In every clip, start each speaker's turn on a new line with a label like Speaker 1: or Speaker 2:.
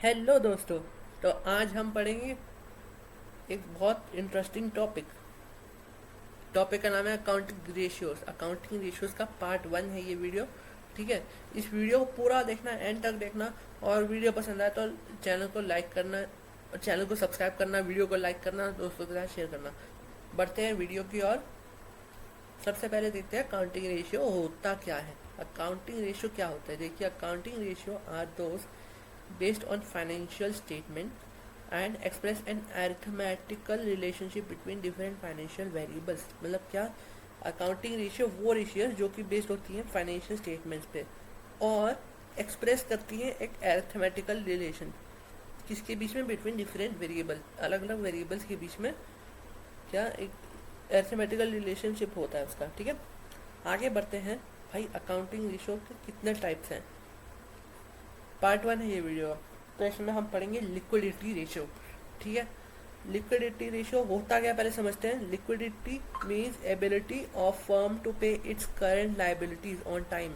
Speaker 1: Hello दोस्तों। तो आज हम पढ़ेंगे एक बहुत इंटरेस्टिंग टॉपिक का नाम है अकाउंटिंग रेशियोज का पार्ट 1 है ये वीडियो। ठीक है, इस वीडियो को पूरा देखना, एंड तक देखना। और वीडियो पसंद आए तो चैनल को लाइक करना, चैनल को सब्सक्राइब करना, वीडियो को लाइक करना, दोस्तों के साथ शेयर करना। बढ़ते हैं वीडियो की ओर। सबसे पहले देखते हैं अकाउंटिंग रेशियो होता क्या है। अकाउंटिंग रेशियो क्या होता है? देखिए, accounting ratio are those based on financial statement and express an arithmetical relationship between different financial variables। मतलब क्या? अकाउंटिंग रेशियो वो रेशियो जो कि बेस्ड होती है फाइनेंशियल स्टेटमेंट्स पे और एक्सप्रेस करती है एक अरिथमेटिकल रिलेशन किसके बीच में, बिटवीन डिफरेंट वेरिएबल, अलग अलग वेरिएबल्स के बीच में क्या एक अरिथमेटिकल रिलेशनशिप होता है उसका। ठीक है, आगे बढ़ते हैं। भाई, अकाउंटिंग रेशियो के कितने टाइप्स हैं? पार्ट 1 है ये वीडियो। तो इसमें हम पढ़ेंगे लिक्विडिटी रेशियो। ठीक है, लिक्विडिटी रेशियो होता क्या पहले समझते हैं। Liquidity means ability of firm to pay its current liabilities on time.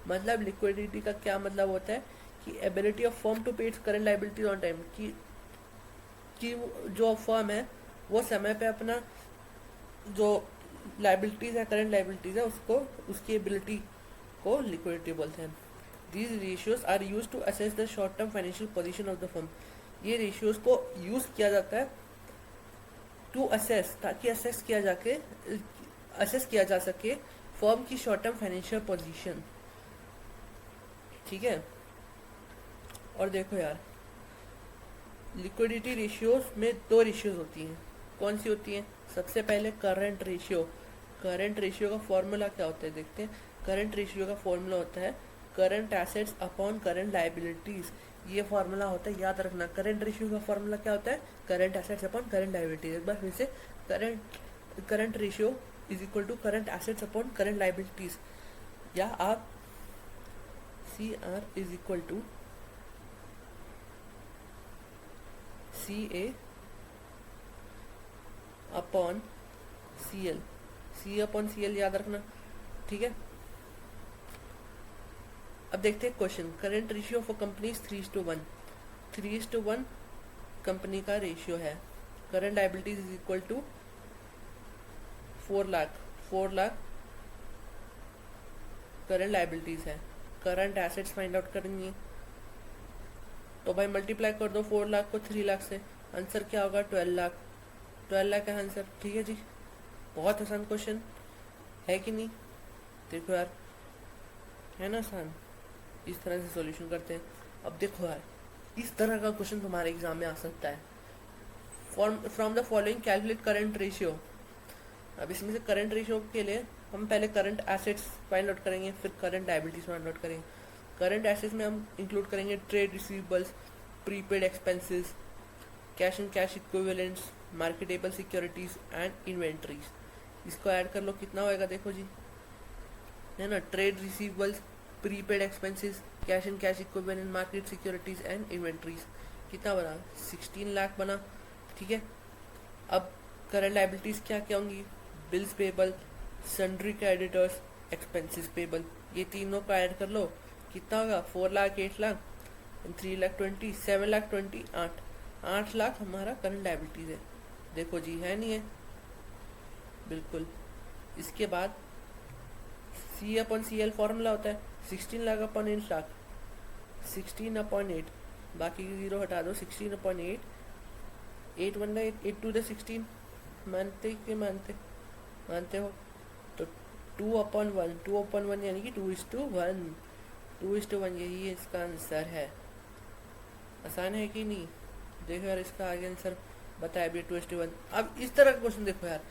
Speaker 1: मतलब लिक्विडिटी का क्या मतलब होता है कि ability of firm to pay its current liabilities on time, कि जो फर्म है वो समय पे अपना जो लाइबिलिटीज है, करंट लाइबिलिटीज है, उसको, उसकी एबिलिटी को लिक्विडिटी बोलते हैं। These ratios are used to assess the short-term financial position of the firm। ये ratios को यूज किया जाता है टू असेस, ताकि असेस किया जा सके फर्म की शॉर्ट टर्म फाइनेंशियल पोजीशन। ठीक है, और देखो यार, लिक्विडिटी रेशियोज में दो रेशियोज होती हैं। कौन सी होती हैं? सबसे पहले करंट रेशियो। करंट रेशियो का फॉर्मूला क्या होता है देखते हैं। करंट रेशियो का फॉर्मूला होता है current assets upon current liabilities. ये फॉर्मूला होता है, याद रखना। करंट रेशियो का फॉर्मूला क्या होता है? Current assets upon current liabilities. एक बार फिर से, current ratio is equal to current assets upon current liabilities, या आप CR is equal to CA अपॉन CL। C अपॉन CL याद रखना। ठीक है, अब देखते हैं question. Current ratio for company 3:1। 3:1 company का रेशियो है। Current liabilities is equal to 4 lakh. 4 lakh current liabilities है। करंट एसेट्स फाइंड आउट करेंगे तो भाई मल्टीप्लाई कर दो 4 लाख को 3 लाख से। आंसर क्या होगा? 12 लाख। 12 लाख का आंसर। ठीक है जी, बहुत आसान क्वेश्चन है कि नहीं? देखो यार, है ना आसान। इस तरह से सॉल्यूशन करते हैं। अब देखो यार, इस तरह का क्वेश्चन तुम्हारे एग्जाम में आ सकता है। From the following calculate current ratio. अब इसमें से करंट रेशियो के लिए हम पहले करंट एसेट्स फाइंड आउट करेंगे, फिर करंट लायबिलिटीज फाइंड आउट करेंगे। करंट एसेट्स में हम इंक्लूड करेंगे trade receivables, prepaid expenses, cash and cash equivalents, marketable securities and inventories. इसको ऐड कर लो, कितना होएगा देखो जी, है ना। Trade receivables, prepaid expenses, cash and cash equivalent, market securities and inventories, कितना बना? 16 लाख बना। ठीक है, अब करंट लायबिलिटीज क्या क्या होंगी? Bills payable, sundry creditors, expenses payable. ये तीनों को ऐड कर लो, कितना होगा? 4 लाख, 8 लाख, 3 लाख 20, 7 लाख 20, 8 लाख हमारा करंट लायबिलिटीज है। देखो जी, है नहीं है? बिल्कुल। इसके बाद C/CL फॉर्मूला होता है 16 लाख अपॉन 8 लाख, 16/8, बाकी की जीरो हटा दो, 16/8, 8 1 8, 8 2 16। मानते कि मानते हो तो 2/1, 2/1 यानी कि 2:1, 2:1, यही इसका आंसर है। आसान है कि नहीं? देखो यार, इसका आगे आंसर बताया भी 2:1। अब इस तरह का क्वेश्चन देखो यार,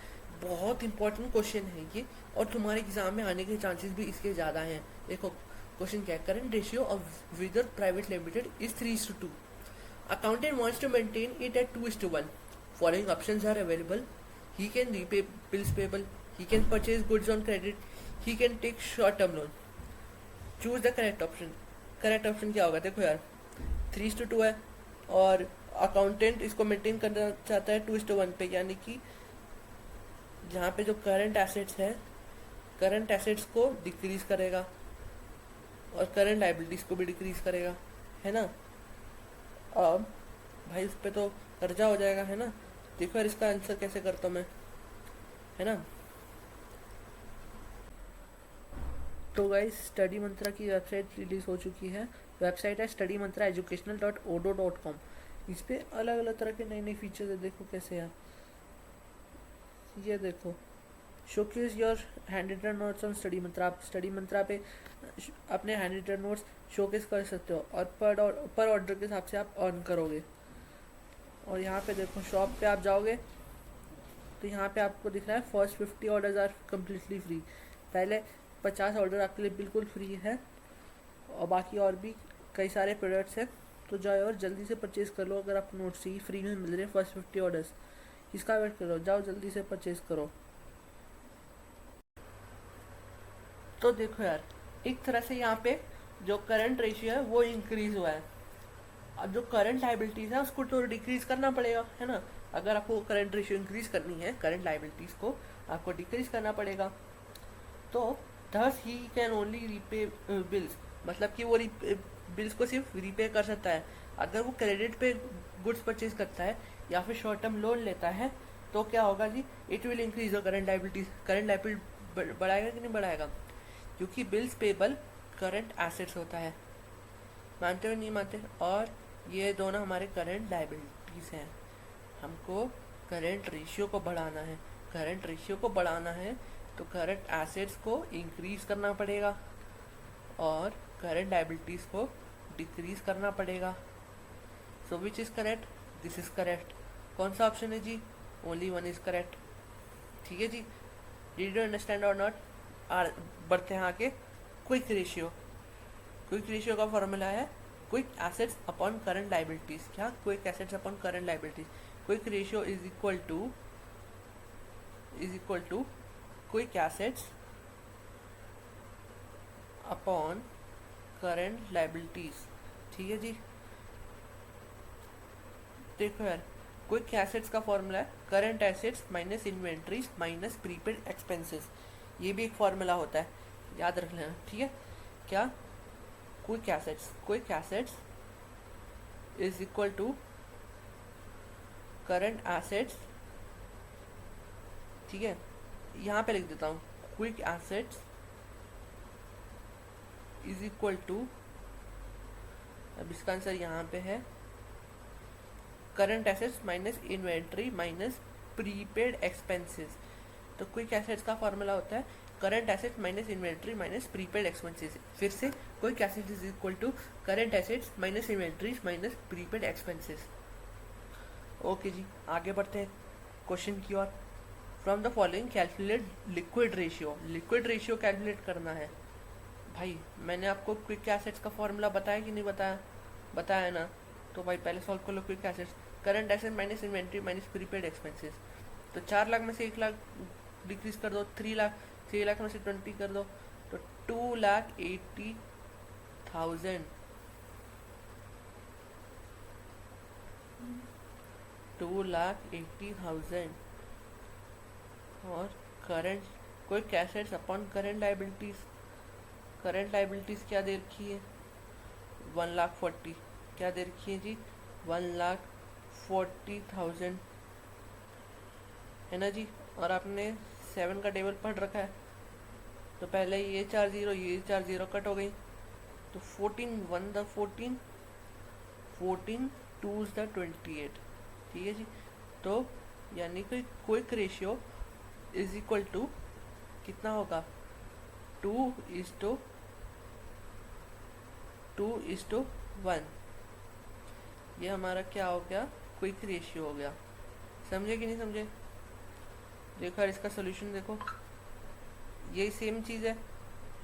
Speaker 1: बहुत इंपॉर्टेंट क्वेश्चन है ये, और तुम्हारे एग्जाम में आने के चांसेस भी इसके ज़्यादा हैं। देखो क्वेश्चन क्या है। Current ratio of whether private limited is 3:2। Accountant wants to maintain it at 2:1. Following options are available. He can repay bills payable. He can purchase goods on credit. He can take short-term loan. Choose the correct option. Correct option क्या होगा? देखो यार, 3:2 है और accountant इसको maintain करना चाहता है 2:1 पे, यानी कि जहाँ पे जो करंट एसेट्स है, करंट एसेट्स को डिक्रीज करेगा और करंट लाइबिलिटीज को भी डिक्रीज करेगा, है ना। अब भाई उस पर तो कर्जा हो जाएगा, है ना। देखो यार इसका आंसर कैसे करता हूँ मैं, है ना। तो गाइस स्टडी मंत्रा की वेबसाइट रिलीज हो चुकी है। वेबसाइट है studymantraeducational.odo.com। इस पे अलग अलग तरह के नए नए फीचर्स है, देखो कैसे यार। ये देखो, showcase your handwritten notes on Study Mantra. आप स्टडी मंत्रा पे अपने हैंड रिटन नोट्स शोकेस कर सकते हो और पर ऑर्डर के हिसाब से आप अर्न करोगे। और यहाँ पे देखो शॉप पे आप जाओगे तो यहाँ पे आपको दिख रहा है first 50 orders are completely free. पहले 50 ऑर्डर आपके लिए बिल्कुल फ्री है और बाकी और भी कई सारे प्रोडक्ट्स हैं। तो जाओ और जल्दी से परचेज़ कर लो, अगर आप नोट्स ही फ्री में मिल रहे हैं फर्स्ट 50 ऑर्डर्स। इसका वेट करो, जाओ जल्दी से परचेज़ करो। तो देखो यार, एक तरह से यहाँ पे जो करंट रेशियो है वो इंक्रीज हुआ है। अब जो करंट लाइबिलिटीज़ है उसको तो डिक्रीज करना पड़ेगा, है ना। अगर आपको करंट रेशियो इंक्रीज करनी है, करंट लाइबिलिटीज़ को आपको डिक्रीज करना पड़ेगा। तो thus he can only repay bills, मतलब कि वो बिल्स को सिर्फ रीपे कर सकता है। अगर वो क्रेडिट पे गुड्स परचेज करता है या फिर शॉर्ट टर्म लोन लेता है तो क्या होगा जी, it will increase the current liabilities. Current liability बढ़ाएगा कि नहीं बढ़ाएगा, क्योंकि बिल्स पेबल करंट एसेट्स होता है। मानते हो नहीं मानते। और ये दोनों हमारे करंट लाइबिलिटीज हैं। हमको करंट रेशियो को बढ़ाना है। करंट रेशियो को बढ़ाना है तो करंट एसेट्स को इंक्रीज करना पड़ेगा और करंट लाइबिलिटीज को डिक्रीज करना पड़ेगा। So which is correct, this is correct. कौन सा ऑप्शन है जी, ओनली वन इज करेक्ट। ठीक है जी, डिड यू अंडरस्टैंड और नॉट। बढ़ते हैं आगे। Quick ratio. क्विक रेशियो का फॉर्मूला है quick assets upon current liabilities. क्या, quick assets upon current liabilities. Quick ratio is equal to quick assets upon current liabilities. ठीक है जी। देखो यार, क्विक एसेट्स का फॉर्मूला है current assets minus inventories minus prepaid expenses. ये भी एक फॉर्मूला होता है, याद रख लेना। ठीक है, क्या, quick assets is equal to current assets. ठीक है, यहाँ पे लिख देता हूँ, quick assets is equal to, अब इसका आंसर यहाँ पे है current assets minus inventory minus prepaid expenses. तो क्विक एसेट्स का फॉर्मूला होता है current assets minus inventory minus prepaid expenses. फिर से, quick assets is equal to current assets minus inventories minus prepaid expenses. Okay जी, आगे बढ़ते हैं क्वेश्चन की ओर। From the following calculate liquid ratio. Liquid ratio calculate करना है। भाई मैंने आपको क्विक एसेट्स का फॉर्मूला बताया कि नहीं बताया, बताया ना। तो भाई पहले सॉल्व कर लो quick assets. Current asset minus inventory minus prepaid expenses. तो 4 लाख में से 1 लाख डिक्रीज कर दो, 3 लाख में से 20 कर दो, तो 2,80,000। 2,80,000 और current quick assets upon current liabilities. Current liabilities क्या दे रखी है, 1,40,000। क्या दे रखी है जी, 1,40,000, है ना जी। और आपने 7 का टेबल पढ़ रखा है, तो पहले ये 4 जीरो ये 4 जीरो कट हो गई, तो 14 1 द 14, 14 2 द 28। ठीक है जी। तो यानी कि quick ratio is equal to कितना होगा, 2:1। ये हमारा क्या हो गया, क्विक रेशियो हो गया। समझे कि नहीं समझे। देखो इसका सोल्यूशन देखो, यही सेम चीज़ है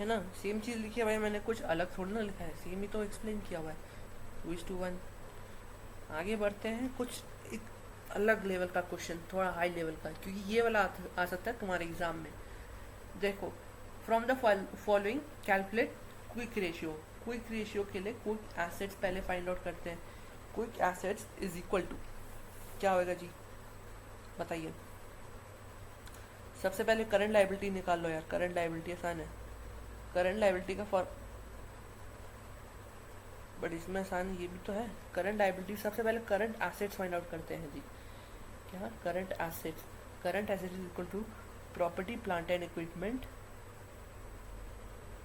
Speaker 1: ना। सेम चीज़ लिखी है भाई, मैंने कुछ अलग थोड़ा ना लिखा है, सेम ही तो एक्सप्लेन किया हुआ है, 2:1। आगे बढ़ते हैं, कुछ एक अलग लेवल का क्वेश्चन, थोड़ा हाई लेवल का, क्योंकि ये वाला आ सकता है तुम्हारे एग्जाम में। देखो, from the following calculate quick ratio. Quick ratio के लिए क्विक एसेट्स पहले फाइंड आउट करते हैं। Quick assets is equal to क्या होगा जी, बताइए। सबसे पहले करंट लाइबिलिटी निकाल लो यार, करंट लाइबिलिटी आसान है। करंट लाइबिलिटी का बट इसमें आसान ये भी तो है। करंट लायबिलिटी, सबसे पहले करंट एसेट्स फाइंड आउट करते हैं जी। क्या? Current assets. Current assets is equal to property plant and equipment,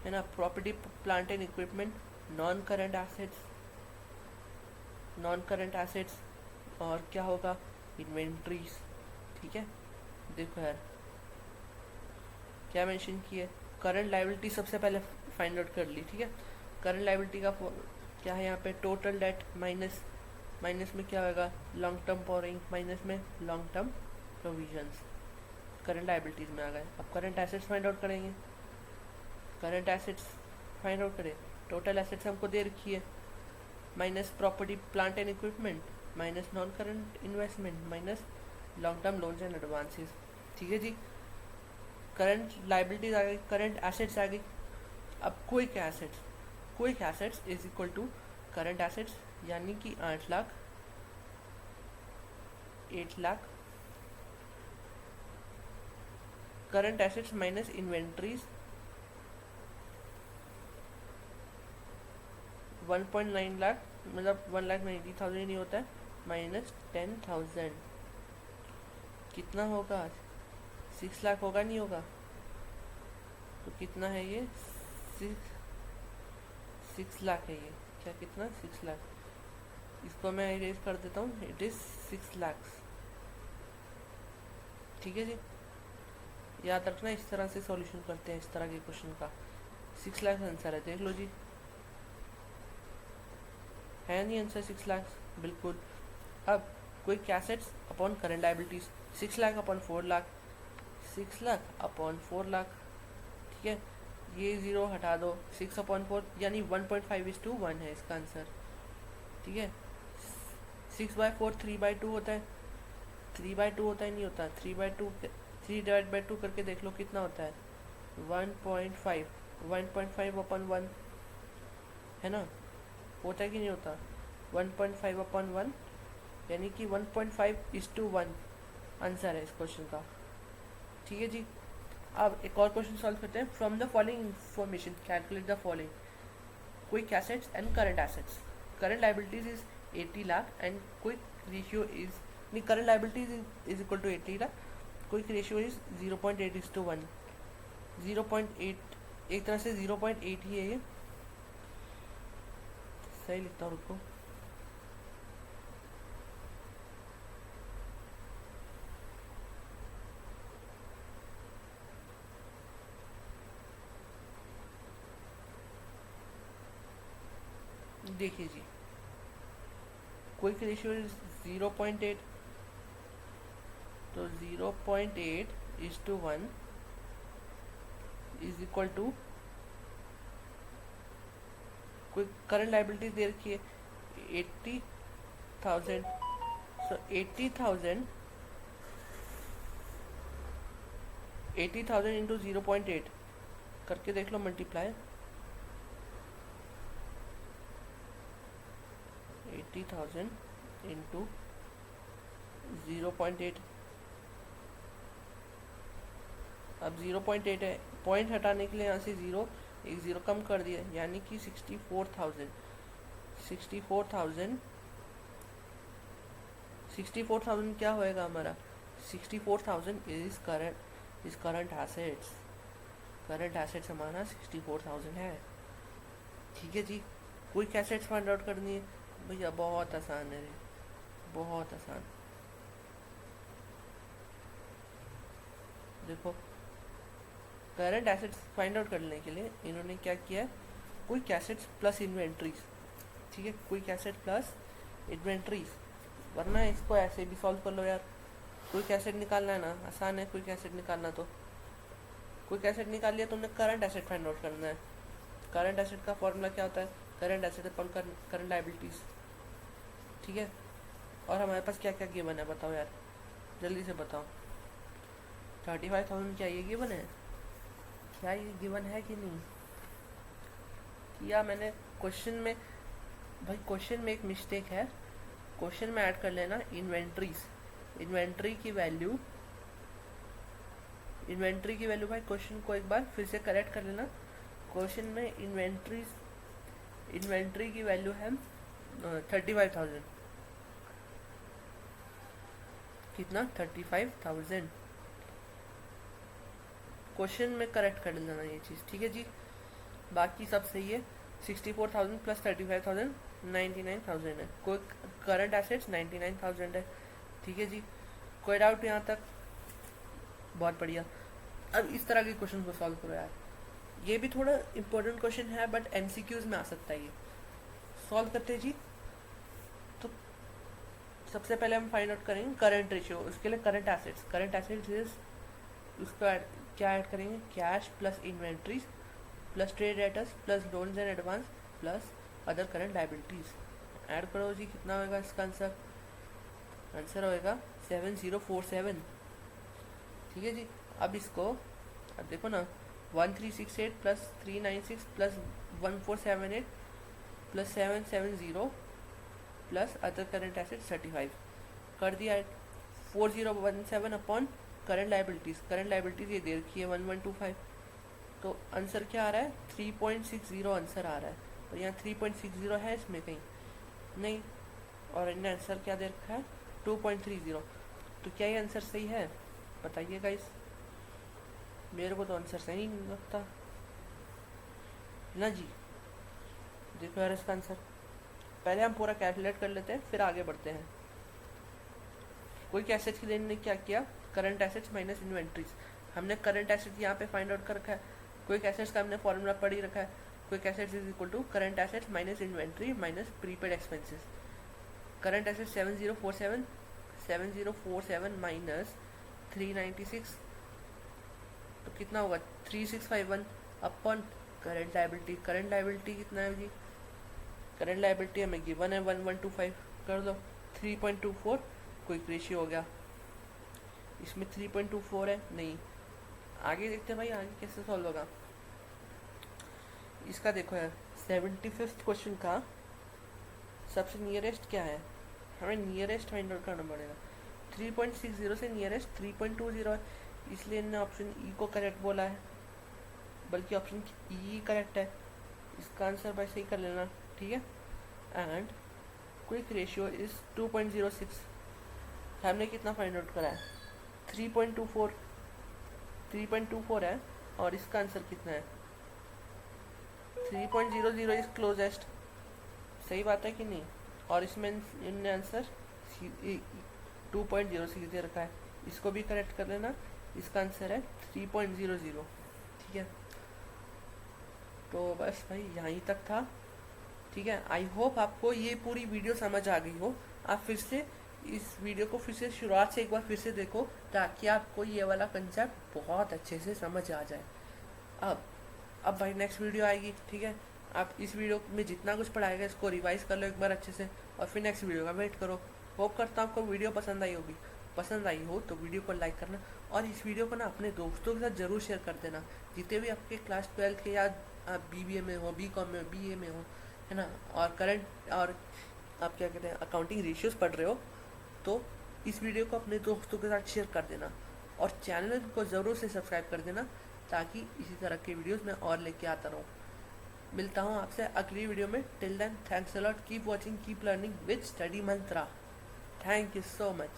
Speaker 1: है ना, property plant and equipment, non current assets, non current assets, और क्या होगा? इन्वेंट्रीज। ठीक है, देखो यार क्या मेंशन किया है। करंट लायबिलिटी सबसे पहले फाइंड आउट कर ली, ठीक है। करंट लायबिलिटी का क्या है यहाँ पे? टोटल डेट माइनस, माइनस में क्या होगा? लॉन्ग टर्म बोरिंग, माइनस में long term provisions, current liabilities में आ गए। अब करंट एसेट्स फाइंड आउट करेंगे। करंट एसेट्स फाइंड आउट करें, टोटल एसेट्स हमको दे रखी है, minus property plant and equipment, minus non current investment, minus long term loans and advances. ठीक है जी, करंट लायबिलिटीज आ गई, करंट एसेट्स आ गई। अब quick assets, quick assets is equal to current assets, यानी कि 8 lakh, 8 lakh current assets minus inventories 1.9 lakh, मतलब 1,90,000 ही नहीं होता है, माइनस 10,000 कितना होगा? 6 लाख होगा, नहीं होगा? तो कितना है ये? 6 लाख है ये। क्या कितना? 6 लाख। इसको मैं इरेज कर देता हूँ, इट इज 6 लाख। ठीक है जी, याद रखना, इस तरह से सॉल्यूशन करते हैं इस तरह के क्वेश्चन का। 6 लाख आंसर है, देख लो जी, है नहीं आंसर 6 लाख? बिल्कुल। अब quick assets upon current liabilities, 6 lakh upon 4 lakh, 6 lakh upon 4 lakh. ठीक है, ये जीरो हटा दो, 6 अपॉन 4 यानी 1.5:1 है इसका आंसर। ठीक है, 6/4 3/2 होता है, 3/2 होता है, नहीं होता? 3/2, 3/2 करके देख लो कितना होता है? 1.5, 1.5 अपॉन 1, है ना? होता है कि नहीं होता? 1.5 अपॉन 1 यानी कि 1.5:1 आंसर है इस क्वेश्चन का। ठीक है जी, अब एक और क्वेश्चन सॉल्व करते हैं। From the following information calculate the following quick assets and current assets. Current liabilities is 80 lakh and quick ratio is, नहीं, current liabilities is equal to 80 lakh, quick ratio is 0.8:1। 0.8 एक तरह से 0.8 ही है ये, सही लिखता हूँ रुको। देखिए जी, क्विक रेशियो इज 0.8, तो 0.8:1 is equal to quick current liabilities दे रखी है 80,000, सो 80,000 इंटू 0.8 करके देख लो, मल्टीप्लाई 80,000 इंटू 0.8। अब 0.8 है, पॉइंट हटाने के लिए यहाँ से जीरो, एक ज़ीरो कम कर दिया, यानी कि 64,000। 64,000 क्या होएगा हमारा? 64,000 is current assets. Current assets हमारा 64,000 है। ठीक है जी, क्विक एसेट्स फाइंड आउट करनी है भैया, बहुत आसान है, बहुत आसान। देखो, करंट एसेट्स फाइंड आउट करने के लिए इन्होंने क्या किया है? Quick assets plus inventories. ठीक है, क्विक एसेट प्लस इन्वेंट्रीज, वरना इसको ऐसे भी सॉल्व कर लो यार। क्विक एसेट निकालना है ना, आसान है क्विक एसेट निकालना। तो क्विक एसेट निकाल लिया तुमने, करंट एसेट फाइंड आउट करना है। करंट एसेट का फॉर्मूला क्या होता है? Current asset upon current liabilities. ठीक है, और हमारे पास क्या क्या गिवन है बताओ यार, जल्दी से बताओ। 35,000 क्या ये गिवन है? क्या ये गिवन है कि नहीं? किया मैंने क्वेश्चन में, भाई क्वेश्चन में एक मिस्टेक है, क्वेश्चन में ऐड कर लेना इन्वेंट्रीज। इन्वेंट्री की वैल्यू भाई क्वेश्चन को एक बार फिर से करेक्ट कर लेना। क्वेश्चन में इन्वेंट्री की वैल्यू है 35,000। कितना? 35,000। क्वेश्चन में करेक्ट कर लेना ये चीज़, ठीक है जी। बाकी सब सही है। 64,000 प्लस 35,000 99,000 है। कोई करंट एसेट्स 99,000 है, ठीक है जी। कोई डाउट यहाँ तक? बहुत बढ़िया। अब इस तरह के क्वेश्चन को सॉल्व करो यार। ये भी थोड़ा इंपॉर्टेंट क्वेश्चन है बट एमसीक्यूज में आ सकता है। ये सॉल्व करते हैं जी। तो सबसे पहले हम फाइंड आउट करेंगे करंट रेशियो। उसके लिए करंट एसेट्स इज, उसको क्या ऐड करेंगे? Cash plus inventories plus trade debtors plus loans and advance plus other current liabilities. Add करो जी, कितना होगा इसका आंसर? आंसर होएगा 7047, ठीक है जी। अब इसको अब देखो ना, 1368 plus 396 plus 1478 plus 770 plus other current asset 35 कर दिया। 4017 अपॉन करंट लायबिलिटीज ये दे रखी है 1125। तो आंसर क्या आ रहा है? 3.60 आंसर आ रहा है। और यहाँ 3.60 है इसमें कहीं नहीं, और इन्हें आंसर क्या दे रखा है? 2.30। तो क्या ये आंसर सही है? बताइए गाइस। मेरे को तो आंसर सही नहीं लगता ना जी। देखो यार इसका आंसर, पहले हम पूरा कैलकुलेट कर लेते हैं फिर आगे बढ़ते हैं। कोई एसेट्स की लेने ने क्या किया? Current assets minus inventories. हमने करंट एसेट्स यहाँ पे फाइंड आउट कर रखा है। कोई एसेट्स का हमने फॉर्मूला पढ़ ही रखा है। कोई assets is equal to current assets minus inventory minus prepaid expenses. Current assets 7047 minus 396, तो कितना होगा? 3651 अपॉन करंट लायबिलिटी कितना है जी? करंट लायबिलिटी हमें गिवन है 1125, कर दो 3.24। क्विक रेशियो हो गया। इसमें 3.24 है नहीं। आगे देखते हैं भाई, आगे कैसे सॉल्व होगा इसका। देखो यार 75th क्वेश्चन का सबसे नियरेस्ट क्या है? हमें नियरेस्ट फाइंड आउट करना पड़ेगा। 3.60 से नियरेस्ट 3.20 है, इसलिए इन्होंने ऑप्शन ई को करेक्ट बोला है, बल्कि ऑप्शन ई करेक्ट है। इसका आंसर भाई सही कर लेना, ठीक है। And quick ratio is 2.06। हमने कितना फाइंड आउट करा है? 3.24 है, और इसका आंसर कितना है? 3.00 इज क्लोजेस्ट। सही बात है कि नहीं? और इसमें इनने आंसर 2.06 दे रखा है, इसको भी करेक्ट कर लेना। इसका आंसर है 3.00, ठीक है। तो बस भाई यहीं तक था, ठीक है। आई होप आपको ये पूरी वीडियो समझ आ गई हो। आप फिर से इस वीडियो को फिर से शुरुआत से एक बार फिर से देखो, ताकि आपको ये वाला कंसेप्ट बहुत अच्छे से समझ आ जाए। अब भाई नेक्स्ट वीडियो आएगी, ठीक है। आप इस वीडियो में जितना कुछ पढ़ाएगा इसको रिवाइज कर लो एक बार अच्छे से, और फिर नेक्स्ट वीडियो का वेट करो। होप करता हूँ आपको वीडियो पसंद आई होगी। पसंद आई हो तो वीडियो को लाइक करना, और इस वीडियो को ना अपने दोस्तों के साथ ज़रूर शेयर कर देना, जितने भी आपके क्लास 12 के या आप BBA में हो, BCom में हो, BA में हो, है ना, और करंट और आप क्या कहते हैं अकाउंटिंग रेशियोज पढ़ रहे हो, तो इस वीडियो को अपने दोस्तों के साथ शेयर कर देना, और चैनल को ज़रूर से सब्सक्राइब कर देना, ताकि इसी तरह के वीडियोस मैं और लेके आता रहूँ। मिलता हूँ आपसे अगली वीडियो में। Till then thanks a lot, keep watching, keep learning with Study Mantra. Thank you so much.